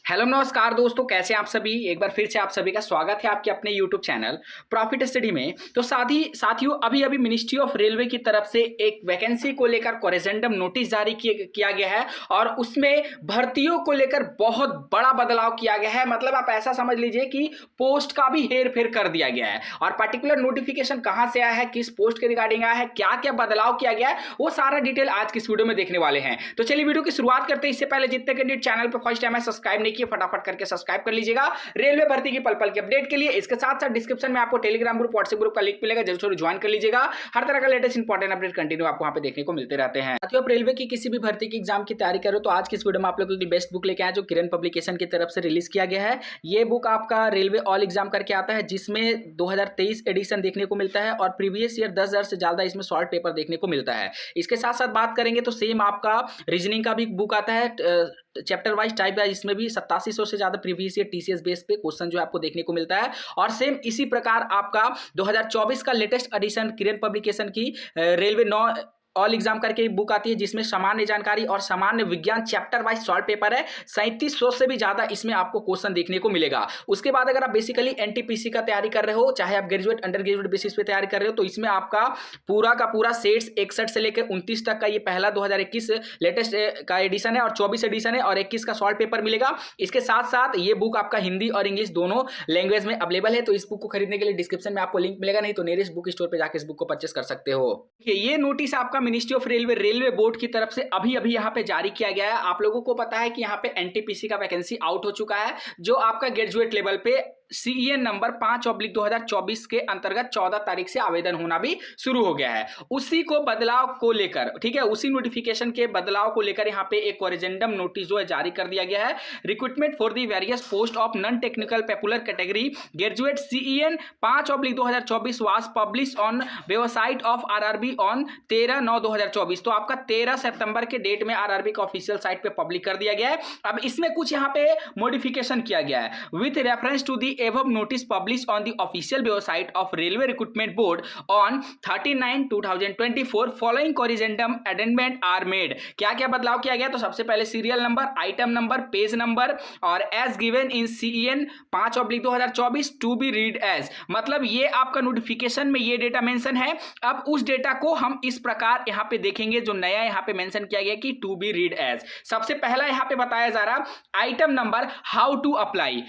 Hello नमस्कार दोस्तों, कैसे हैं आप सभी। एक बार फिर से आप सभी का स्वागत है आपके अपने यूट्यूब चैनल प्रॉफिट स्टडी में। तो साथियों अभी अभी मिनिस्ट्री ऑफ रेलवे की तरफ से एक वैकेंसी को लेकर कोरेजेंडम नोटिस जारी किया गया है और उसमें भर्तियों को लेकर बहुत बड़ा बदलाव किया गया है। मतलब आप ऐसा समझ लीजिए कि पोस्ट का भी हेर फेर कर दिया गया है और पर्टिकुलर नोटिफिकेशन कहां से आया है, किस पोस्ट के रिगार्डिंग आया है, क्या क्या बदलाव किया गया है, वो सारा डिटेल आज की इस वीडियो में देखने वाले हैं। तो चलिए वीडियो की शुरुआत करते हैं। इससे पहले जितने कैंडिडेट चैनल पर फर्स्ट टाइम है सब्सक्राइब नहीं किए, फटाफट करके सब्सक्राइब कर लीजिएगा रेलवे भर्ती की पल पल के अपडेट के लिए। इसके साथ साथ डिस्क्रिप्शन में आपको टेलीग्राम ग्रुप, व्हाट्सएप ग्रुप का लिंक मिलेगा, जरूर ज्वाइन कर लीजिएगा। हर तरह का लेटेस्ट इंपॉर्टेंट अपडेट कंटिन्यू आपको वहां पे देखने को मिलते रहते हैं। साथियों, आप रेलवे की किसी भी भर्ती की एग्जाम की तैयारी करो तो आज की इस वीडियो में आप लोगों की बेस्ट बुक लेके आए जो किरण पब्लिकेशन की तरफ से रिलीज किया गया है। ये बुक आपका रेलवे ऑल एग्जाम करके आता है जिसमें 2023 एडिशन देखने को मिलता है और प्रीवियस ईयर 10,000 से ज्यादा इसमें शॉर्ट पेपर देखने को मिलता है। इसके साथ साथ बात करेंगे तो सेम आपका रीजनिंग का भी बुक आता है, चैप्टर वाइज टाइप वाइज। इसमें भी 8700 से ज्यादा प्रीवियस ईयर टीसीएस बेस पे क्वेश्चन जो है आपको देखने को मिलता है। और सेम इसी प्रकार आपका 2024 का लेटेस्ट एडिशन किरण पब्लिकेशन की रेलवे 9 ऑल एग्जाम करके बुक आती है जिसमें सामान्य जानकारी और सामान्य विज्ञान चैप्टर वाइज शॉर्ट पेपर है। 3700 से भी ज्यादा इसमें आपको क्वेश्चन देखने को मिलेगा। उसके बाद अगर आप बेसिकली एनटीपीसी का तैयारी कर रहे हो, चाहे आप ग्रेजुएट अंडर ग्रेजुएट बेसिस पे तैयारी कर रहे हो, तो इसमें आपका पूरा का पूरा सेट्स 61 से लेकर 29 तक का ये पहला 2021 लेटेस्ट का एडिशन है और 24 एडिशन है और 21 का शॉर्ट पेपर मिलेगा। इसके साथ साथ ये बुक आपका हिंदी और इंग्लिश दोनों लैंग्वेज में अवेलेबल है। तो इस बुक को खरीदने के लिए डिस्क्रिप्शन में आपको लिंक मिलेगा, नहीं तो नियरेस्ट बुक स्टोर पर जाकर इस बुक को परचेस कर सकते हो। ये नोटिस आपका मिनिस्ट्री ऑफ रेलवे बोर्ड की तरफ से अभी अभी यहां पे जारी किया गया है। आप लोगों को पता है कि यहां पे एनटीपीसी का वैकेंसी आउट हो चुका है जो आपका ग्रेजुएट लेवल पे सीईएन नंबर 5/2024 के अंतर्गत 14 तारीख से आवेदन होना भी शुरू हो गया है। उसी को बदलाव को लेकर, ठीक है, उसी नोटिफिकेशन के बदलाव को लेकर यहाँ पे एक कोरेजेंडम नोटिस जो है जारी कर दिया गया है। Recruitment for the various post of non technical popular category graduate CEN 5/2024 was publish on website of RRB on 13/9/2024। तो आपका 13 सितंबर के डेट में आरआरबी का ऑफिशियल साइट पे पब्लिक कर दिया गया है। अब इसमें कुछ यहाँ पे मॉडिफिकेशन किया गया है with reference to the above notice published on the official website of Railway Recruitment Board on 13/9/2024 following corrigendum amendment are made। क्या क्या बदलाव किया गया? तो सबसे पहले serial number, item number, page number और as given in CEN 5/2024 to be read as. मतलब ये आपका नोटिफिकेशन में ये डेटा मेंशन है। अब उस डेटा को हम इस प्रकार यहाँ पे देखेंगे जो नया यहाँ पे मेंशन किया गया कि टू बी रीड एज। सबसे पहला यहाँ पे बताया जा रहा item number how to apply.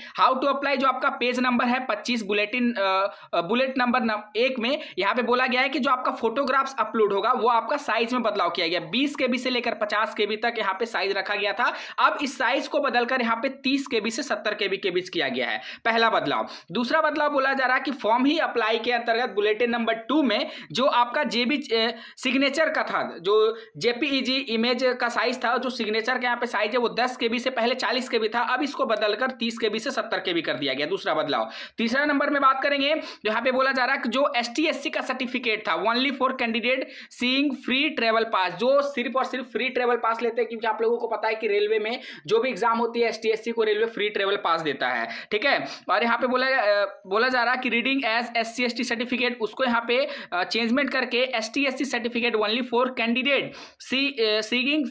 जो आपका पेज नंबर है 25 बुलेट नंबर 1 में यहाँ पे बोला गया है कि जो आपका फोटोग्राफ्स अपलोड होगा वो आपका साइज में बदलाव किया गया। 20 केबी से लेकर 50 केबी तक यहाँ पे साइज रखा गया था। अब इस साइज को बदलकर यहाँ पे 30 केबी से 70 केबी के बीच किया गया है, पहला बदलाव। दूसरा बदलाव बोला जा रहा है कि फॉर्म ही अप्लाई के अंतर्गत बुलेटिन नंबर 2 में जो आपका जेबी सिग्नेचर का था, जो जेपीईजी इमेज का साइज था, जो सिग्नेचर का यहाँ पे साइज है वो 10 केबी से पहले 40 केबी था, अब इसको बदलकर 30 केबी से 70 केबी कर दिया गया, दूसरा बदलाव। तीसरा नंबर में बात करेंगे जो यहाँ पे बोला जा रहा है कि जो ST/SC का सर्टिफिकेट था only for candidate seeing free travel pass, जो सिर्फ और सिर्फ फ्री ट्रेवल पास लेते हैं, क्योंकि आप लोगों को पता है कि रेलवे में जो भी एग्जाम होती है ST/SC को रेलवे फ्री ट्रेवल पास देता है, ठीक है। और यहाँ पे बोला जा रहा है कि रीडिंग एज SC/ST सर्टिफिकेट, उसको यहाँ पे चेंजमेंट करके ST/SC certificate only for candidate seeing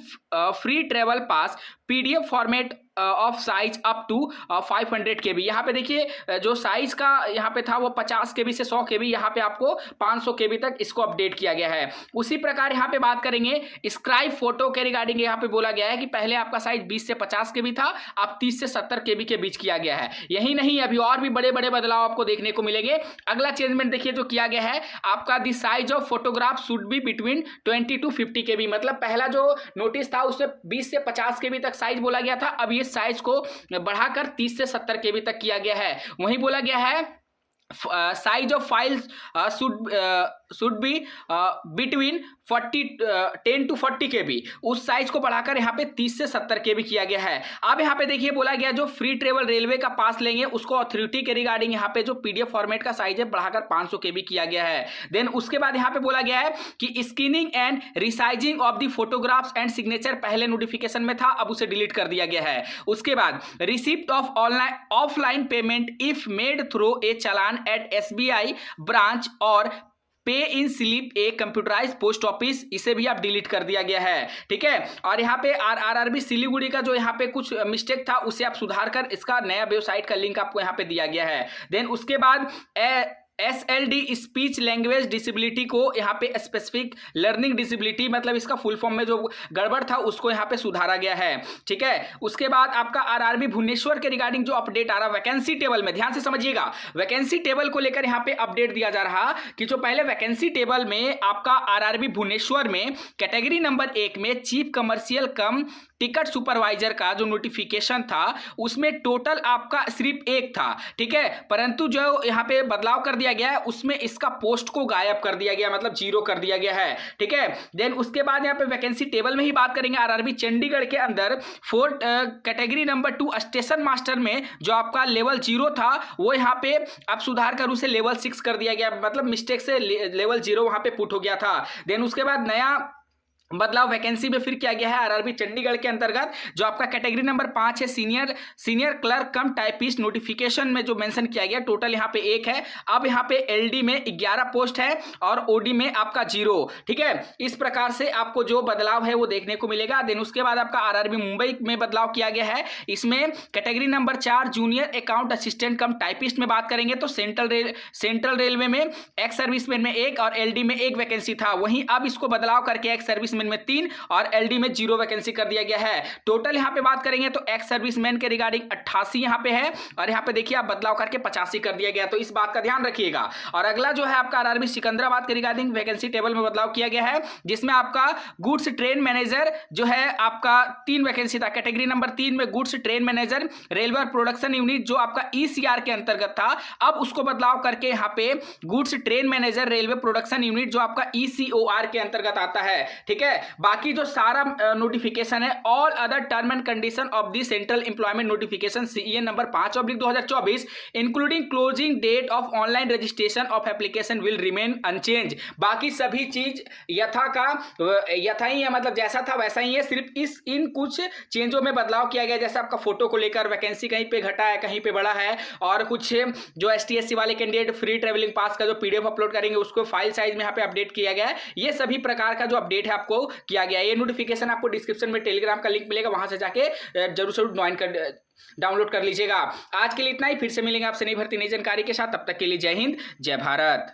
free travel pass PDF format of size up to 500 KB। यहाँ पे देखिए जो साइज का यहाँ पे था वो 50 KB से 100 KB, यहाँ पे आपको 500 KB तक इसको अपडेट किया गया है। उसी प्रकार यहाँ पे बात करेंगे स्क्राइब फोटो के रिगार्डिंग। यहाँ पे बोला गया है कि पहले आपका साइज 20 से 50 KB था, अब 30 से 70 KB के बीच किया गया है। यही नहीं, अभी और भी बड़े बड़े बदलाव आपको देखने को मिलेंगे। अगला चेंजमेंट देखिए जो किया गया है आपका the size of photograph should be between 20 to 50 KB। मतलब पहला जो नोटिस था उसमें 20 से 50 KB तक साइज बोला गया था, अब ये साइज को बढ़ाकर 30 से 70 केबी तक किया गया है। वहीं बोला गया है size of files should be between 10 to 40 KB। उस साइज को बढ़ाकर यहाँ पे 30 से 70 KB किया गया है। अब यहाँ पे देखिए बोला गया जो फ्री ट्रेवल रेलवे का पास लेंगे उसको अथॉरिटी के रिगार्डिंग यहाँ पे जो PDF फॉर्मेट का साइज है बढ़ाकर 500 KB किया गया है। देन उसके बाद यहाँ पे बोला गया है कि scanning and resizing of the photographs and signature पहले नोटिफिकेशन में था, अब उसे डिलीट कर दिया गया है। उसके बाद receipt of offline payment if made through a challan at SBI branch और pay in slip a computerize post office, इसे भी आप डिलीट कर दिया गया है। ठीक है, और यहाँ पे आरआरबी सिलीगुड़ी का जो यहाँ पे कुछ मिस्टेक था उसे आप सुधार कर इसका नया वेबसाइट का लिंक आपको यहाँ पे दिया गया है। देन उसके बाद SLD स्पीच लैंग्वेज डिसेबिलिटी को यहाँ पे स्पेसिफिक लर्निंग डिसेबिलिटी, मतलब इसका फुल फॉर्म में जो गड़बड़ था उसको यहाँ पे सुधारा गया है। ठीक है, उसके बाद आपका आरआरबी भुवनेश्वर के रिगार्डिंग जो अपडेट आ रहा वैकेंसी टेबल में, ध्यान से समझिएगा, वैकेंसी टेबल को लेकर यहाँ पे अपडेट दिया जा रहा कि जो पहले वैकेंसी टेबल में आपका आरआरबी भुवनेश्वर में कैटेगरी नंबर 1 में चीफ कमर्शियल कम टिकट सुपरवाइजर का जो नोटिफिकेशन था उसमें टोटल आपका सिर्फ 1 था। ठीक है, परंतु जो यहाँ पे बदलाव कर दिया गया है उसमें इसका पोस्ट को गायब कर दिया गया, मतलब 0 कर दिया गया है। ठीक है, देन उसके बाद यहाँ पे वैकेंसी टेबल में ही बात करेंगे। आरआरबी चंडीगढ़ के अंदर 4 कैटेगरी नंबर 2 स्टेशन मास्टर में जो आपका लेवल 0 था वो यहाँ पे आप सुधार कर उसे लेवल 6 कर दिया गया, मतलब मिस्टेक से लेवल 0 वहां पे पुट हो गया था। देन उसके बाद नया बदलाव वैकेंसी में फिर किया गया है आरआरबी चंडीगढ़ के अंतर्गत, जो आपका कैटेगरी नंबर 5 है सीनियर क्लर्क कम टाइपिस्ट, नोटिफिकेशन में जो मेंशन किया गया टोटल यहाँ पे 1 है। अब यहाँ पे एलडी में 11 पोस्ट है और ओडी में आपका 0। ठीक है, इस प्रकार से आपको जो बदलाव है वो देखने को मिलेगा। देन उसके बाद आपका आरआरबी मुंबई में बदलाव किया गया है। इसमें category number 4 junior account assistant कम टाइपिस्ट में बात करेंगे तो सेंट्रल रेलवे में एक्स सर्विसमैन में 1 और एलडी में 1 वैकेंसी था, वहीं अब इसको बदलाव करके एक्स सर्विसमैन में 3 और एलडी में 0 वैकेंसी कर दिया गया है। टोटल यहां पे बात करेंगे तो एक्स सर्विसमैन के रिगार्डिंग 88 यहां पे है और यहां पे देखिए आप बदलाव करके 85 कर दिया गया, तो इस बात का ध्यान रखिएगा। और अगला जो है आपका आरआरबी सिकंदराबाद के रिगार्डिंग वैकेंसी टेबल में बदलाव किया गया है, जिसमें आपका गुड्स ट्रेन मैनेजर जो है आपका 3 वैकेंसी था। कैटेगरी नंबर 3 में goods train manager railway production unit जो आपका ईसीआर के अंतर्गत था, अब उसको बदलाव करके यहां पे goods train manager railway production unit जो आपका ईसीओआर के अंतर्गत आता है। ठीक है, बाकी जो सारा नोटिफिकेशन है all other term and condition of the central employment notification CEN number 5/2024 including closing date of online registration of application will remain unchanged. बाकी सभी चीज यथा ही है, मतलब जैसा था वैसा ही है, सिर्फ इन कुछ चेंजों में बदलाव किया गया, जैसे आपका फोटो को लेकर वैकेंसी कहीं पे घटा है कहीं पे बढ़ा है, और कुछ जो ST/SC वाले कैंडिडेट फ्री ट्रेवलिंग पास का जो PDF अपलोड करेंगे उसको फाइल साइज में यहाँ पे अपडेट किया गया है। ये सभी प्रकार का जो अपडेट है आपको किया गया है। ये नोटिफिकेशन आपको डिस्क्रिप्शन में टेलीग्राम का लिंक मिलेगा, वहां से जाके जरूर डाउनलोड कर लीजिएगा। आज के लिए इतना ही, फिर से मिलेंगे आपसे नई भर्ती नई जानकारी के साथ, तब तक के लिए जय हिंद जय भारत।